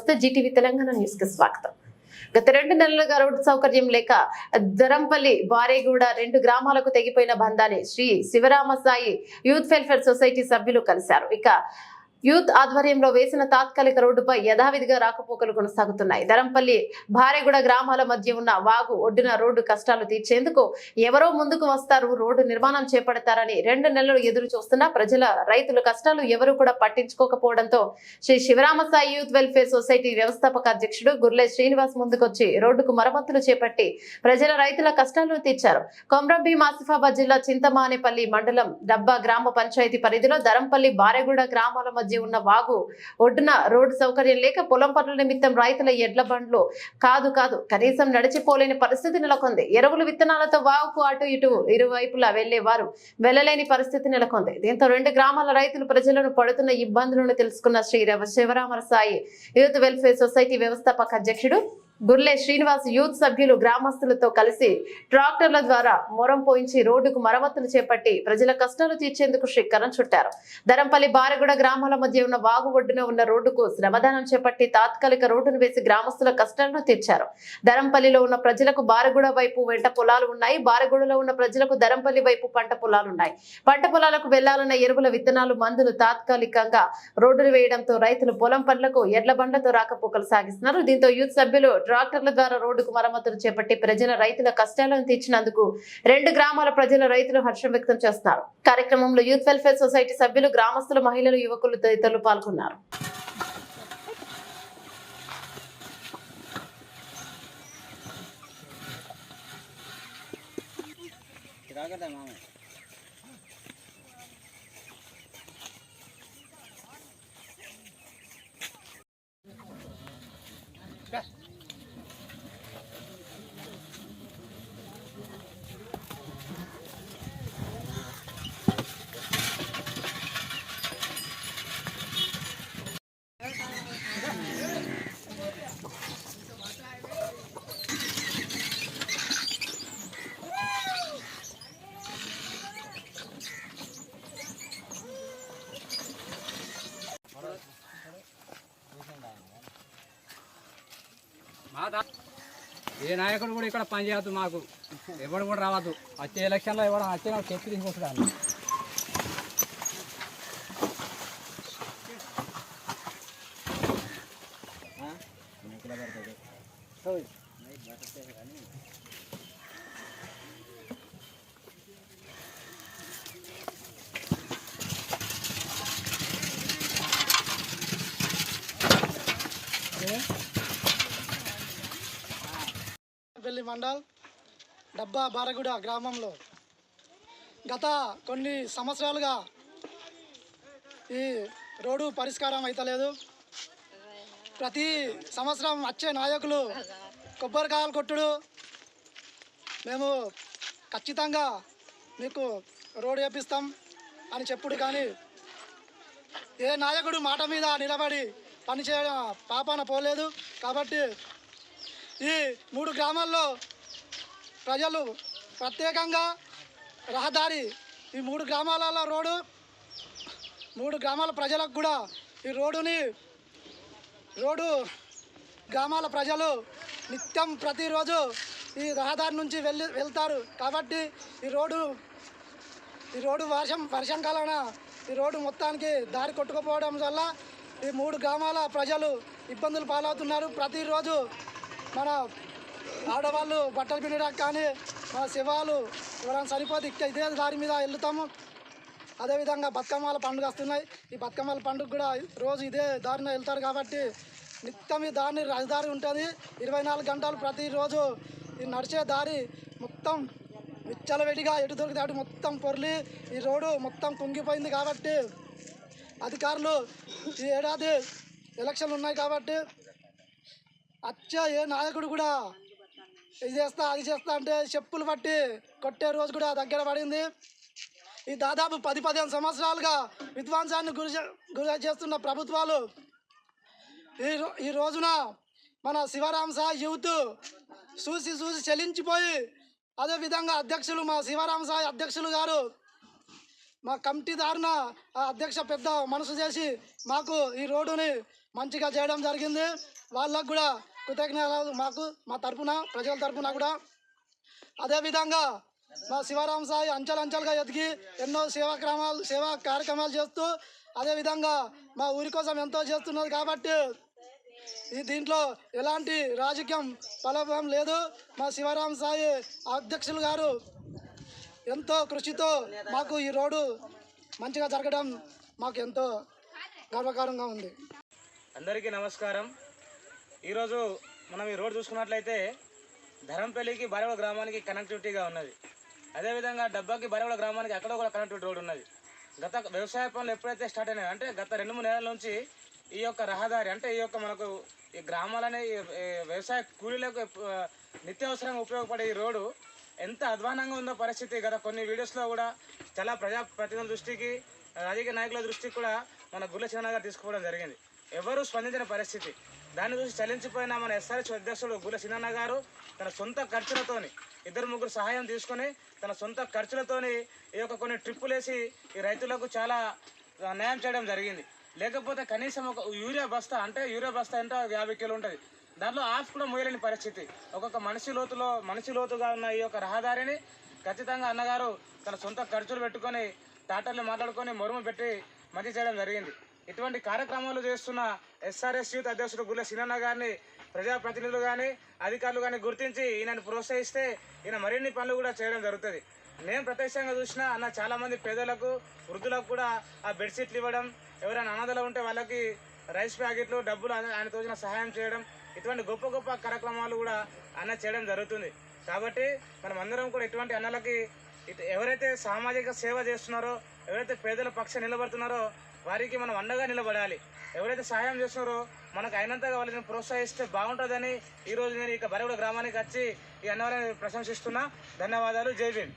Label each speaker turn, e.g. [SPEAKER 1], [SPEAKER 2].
[SPEAKER 1] నమస్తే, Zee TV Telangana news కి స్వాగతం. గత 2 నెలలుగా రోడ్డు సౌకర్యం లేక దరంపల్లి బారేగూడ 2 గ్రామాలకు తెగిపోయిన బంధాన్ని Shri Sivaramasai youth welfare society సభ్యులు కలిశారు. ఇక యూత్ ఆధ్వర్యంలో వేసిన తాత్కాలిక రోడ్డుపై యథావిధిగా రాకపోకలు కొనసాగుతున్నాయి. దరంపల్లి బారేగూడ గ్రామాల మధ్య ఉన్న వాగు ఒడ్డున రోడ్డు కష్టాలు తీర్చేందుకు ఎవరో ముందుకు వస్తారు, రోడ్డు నిర్మాణం చేపడతారని 2 నెలలు ఎదురు చూస్తున్నా రైతుల కష్టాలు ఎవరు కూడా పట్టించుకోకపోవడంతో Shri Sivaramasai youth welfare society వ్యవస్థాపక అధ్యక్షుడు గుర్లే శ్రీనివాస్ ముందుకొచ్చి రోడ్డుకు మరమ్మతులు చేపట్టి రైతుల కష్టాలను తీర్చారు. కొమ్రంభీం ఆసిఫాబాద్ జిల్లా చింతమానేపల్లి మండలం డబ్బా గ్రామ పంచాయతీ పరిధిలో దరంపల్లి బారేగూడ గ్రామాల మధ్య ఉన్న వాగు ఒడ్డున రోడ్డు సౌకర్యం లేక పొలం పనుల నిమిత్తం రైతుల ఎడ్ల బండ్లు కాదు కనీసం నడిచిపోలేని పరిస్థితి నెలకొంది. ఎరువులు విత్తనాలతో వాగుకు అటు ఇటు ఇరువైపులా వెళ్లేవారు వెళ్లలేని పరిస్థితి నెలకొంది. దీంతో 2 గ్రామాల రైతులు ప్రజలను పడుతున్న ఇబ్బందులను తెలుసుకున్న Shri Sivaramasai youth welfare society వ్యవస్థాపక అధ్యక్షుడు గుర్లే శ్రీనివాస్ యూత్ సభ్యులు గ్రామస్తులతో కలిసి ట్రాక్టర్ల ద్వారా మొరం పోయించి రోడ్డుకు మరమ్మతులు చేపట్టి ప్రజల కష్టాలు తీర్చేందుకు శ్రీకారం చుట్టారు. దరంపల్లి బారేగూడ గ్రామాల మధ్య ఉన్న వాగు ఒడ్డున ఉన్న రోడ్డుకు శ్రమదానం చేపట్టి తాత్కాలిక రోడ్డును వేసి గ్రామస్తుల కష్టాలను తీర్చారు. దరంపల్లిలో ఉన్న ప్రజలకు బారేగూడ వైపు వెంట పొలాలు ఉన్నాయి. బారేగూడలో ఉన్న ప్రజలకు దరంపల్లి వైపు పంట పొలాలున్నాయి. పంట పొలాలకు వెళ్లాలన్న ఎరువుల విత్తనాలు మందులు తాత్కాలికంగా రోడ్డును వేయడంతో రైతులు పొలం పనులకు ఎడ్ల బండ్లతో రాకపోకలు సాగిస్తున్నారు. దీంతో యూత్ సభ్యులు ట్రాక్టర్ల ద్వారా రోడ్డుకు మరమ్మతులు చేపట్టి రైతుల కష్టాలను తీర్చినందుకు 2 గ్రామాల రైతులు హర్షం వ్యక్తం చేస్తున్నారు. కార్యక్రమంలో యూత్ వెల్ఫేర్ సొసైటీ సభ్యులు, గ్రామస్తులు, మహిళలు, యువకులు తదితరులు పాల్గొన్నారు.
[SPEAKER 2] ఏ నాయకుడు కూడా ఇక్కడ పనిచేయద్దు, మాకు ఎవడు కూడా రావద్దు. వచ్చే ఎలక్షన్లో ఎవడ వచ్చే చెప్పి తీసుకొస్తాను.
[SPEAKER 3] పెళ్లి మండల్ డబ్బా బారగూడ గ్రామంలో గత కొన్ని సంవత్సరాలుగా ఈ రోడ్డు పరిష్కారం అయితలేదు. ప్రతి సంవత్సరం వచ్చే నాయకులు కొబ్బరికాయలు కొట్టుడు, మేము ఖచ్చితంగా మీకు రోడ్డు వేపిస్తాం అని చెప్పుడు, కానీ ఏ నాయకుడు మాట మీద నిలబడి పనిచేయడం పాపాన పోలేదు. కాబట్టి ఈ 3 గ్రామాల్లో ప్రజలు ప్రత్యేకంగా రహదారి, ఈ 3 గ్రామాలలో రోడ్డు, 3 గ్రామాల ప్రజలకు కూడా ఈ రోడ్డు గ్రామాల ప్రజలు నిత్యం ప్రతిరోజు ఈ రహదారి నుంచి వెళ్తారు. కాబట్టి ఈ రోడ్డు వర్షాకాలాన ఈ రోడ్డు మొత్తానికి దారి కొట్టుకుపోవడం వల్ల ఈ 3 గ్రామాల ప్రజలు ఇబ్బందులు పాలవుతున్నారు. ప్రతిరోజు మన ఆడవాళ్ళు బట్టలు పిండడానికి కానీ, మన శివాలు ఎవరైనా చనిపోతే ఇదే దారి మీద వెళ్తాము. అదేవిధంగా బతుకమ్మల పండుగ వస్తున్నాయి. ఈ బతుకమ్మల పండుగ కూడా రోజు ఇదే దారిన వెళ్తారు. కాబట్టి నిత్యం ఈ దారి రహదారి ఉంటుంది. 24 గంటలు ప్రతిరోజు ఈ నడిచే దారి మొత్తం విచ్చలవిడిగా ఎటు దొరికితే అటు మొత్తం పొర్లి ఈ రోడ్డు మొత్తం కుంగిపోయింది. కాబట్టి అధికారులు ఈ ఏడాది ఎలక్షన్లు ఉన్నాయి కాబట్టి ఏ నాయకుడు కూడా ఇది చేస్తా అది చేస్తా అంటే చెప్పులు పట్టి కొట్టే రోజు కూడా దగ్గర పడింది. ఈ దాదాపు 10-15 సంవత్సరాలుగా విధ్వంసాన్ని గురి చేస్తున్న ప్రభుత్వాలు ఈ రోజున మన శివరామసాయి యూత్ చూసి చెలించిపోయి, అదేవిధంగా అధ్యక్షులు మా శివరామసాయి అధ్యక్షులు గారు మా కమిటీ దారిన ఆ అధ్యక్ష పెద్ద మనసు చేసి మాకు ఈ రోడ్డుని మంచిగా చేయడం జరిగింది. వాళ్ళకు కూడా కృతజ్ఞతలు మా తరపున ప్రజల తరపున కూడా. అదేవిధంగా మా శివరామ సాయి అంచెలంచెలుగా ఎదిగి ఎన్నో సేవా కార్యక్రమాలు చేస్తూ అదేవిధంగా మా ఊరి కోసం ఎంతో చేస్తున్నది కాబట్టి దీంట్లో ఎలాంటి రాజకీయం ఫలభం లేదు. మా శివరామ సాయి అధ్యక్షులు గారు ఎంతో కృషితో మాకు ఈ రోడ్డు మంచిగా జరగడం మాకు ఎంతో గర్వకారంగా ఉంది.
[SPEAKER 4] అందరికీ నమస్కారం. ఈరోజు మనం ఈ రోడ్ చూసుకున్నట్లయితే ధరంపల్లికి బారేవాడ గ్రామానికి కనెక్టివిటీగా ఉన్నది. అదేవిధంగా డబ్బాకి బారేవాడ గ్రామానికి అక్కడ కూడా కనెక్టివిటీ రోడ్ ఉన్నది. గత వ్యవసాయ పనులు ఎప్పుడైతే స్టార్ట్ అయినాయో అంటే గత 2-3 నెలల నుంచి ఈ యొక్క రహదారి అంటే ఈ యొక్క మనకు ఈ గ్రామాలనే వ్యవసాయ కూలీలకు నిత్యావసరంగా ఉపయోగపడే ఈ రోడ్డు ఎంత అధ్వానంగా ఉందో పరిస్థితి గత కొన్ని వీడియోస్లో కూడా చాలా ప్రజాప్రతినిధుల దృష్టికి రాజకీయ నాయకుల దృష్టికి కూడా మన గుల్ల చిన్న గారు తీసుకుపోవడం జరిగింది. ఎవరూ స్పందించిన పరిస్థితి. దాన్ని చూసి చలించిపోయిన మన ఎస్ఆర్హెచ్ అధ్యక్షుడు గుల్ల చిన్న గారు తన సొంత ఖర్చులతోని 2-3 సహాయం తీసుకొని తన సొంత ఖర్చులతోని ఈ యొక్క కొన్ని ట్రిప్పులు వేసి ఈ రైతులకు చాలా న్యాయం చేయడం జరిగింది. లేకపోతే కనీసం ఒక యూరియా బస్తా ఎంత 50 కిలో ఉంటుంది, దాంట్లో హాఫ్ కూడా మోయలేని పరిస్థితి. ఒక్కొక్క మనిషి లోతుగా ఉన్న ఈ యొక్క రహదారిని ఖచ్చితంగా అన్నగారు తన సొంత ఖర్చులు పెట్టుకొని టాటర్లు మాట్లాడుకొని మొరుము పెట్టి మంచి చేయడం జరిగింది. ఇటువంటి కార్యక్రమాలు చేస్తున్న ఎస్ఆర్ఎస్ యూత్ అధ్యక్షుడు గుల్ల చిన్న గారిని ప్రజాప్రతినిధులు కానీ అధికారులు కానీ గుర్తించి ఈయనను ప్రోత్సహిస్తే ఈయన మరిన్ని పనులు కూడా చేయడం జరుగుతుంది. నేను ప్రత్యక్షంగా చూసిన అన్న చాలామంది పేదలకు వృద్ధులకు కూడా ఆ బెడ్షీట్లు ఇవ్వడం, ఎవరైనా అనాథలు ఉంటే వాళ్ళకి రైస్ ప్యాకెట్లు డబ్బులు ఆయన తోచిన సహాయం చేయడం, ఇటువంటి గొప్ప కార్యక్రమాలు కూడా అన్న చేయడం జరుగుతుంది. కాబట్టి మనం అందరం కూడా ఇటువంటి అన్నలకి ఎవరైతే సామాజిక సేవ చేస్తున్నారో, ఎవరైతే పేదల పక్షం నిలబడుతున్నారో వారికి మనం అండగా నిలబడాలి. ఎవరైతే సహాయం చేస్తున్నారో మనకు అయినంతగా వాళ్ళని ప్రోత్సహిస్తే బాగుంటుందని ఈరోజు నేను ఇక బారేవాడ గ్రామానికి వచ్చి ఈ అన్నవారిని ప్రశంసిస్తున్నా. ధన్యవాదాలు. జై భీమ్.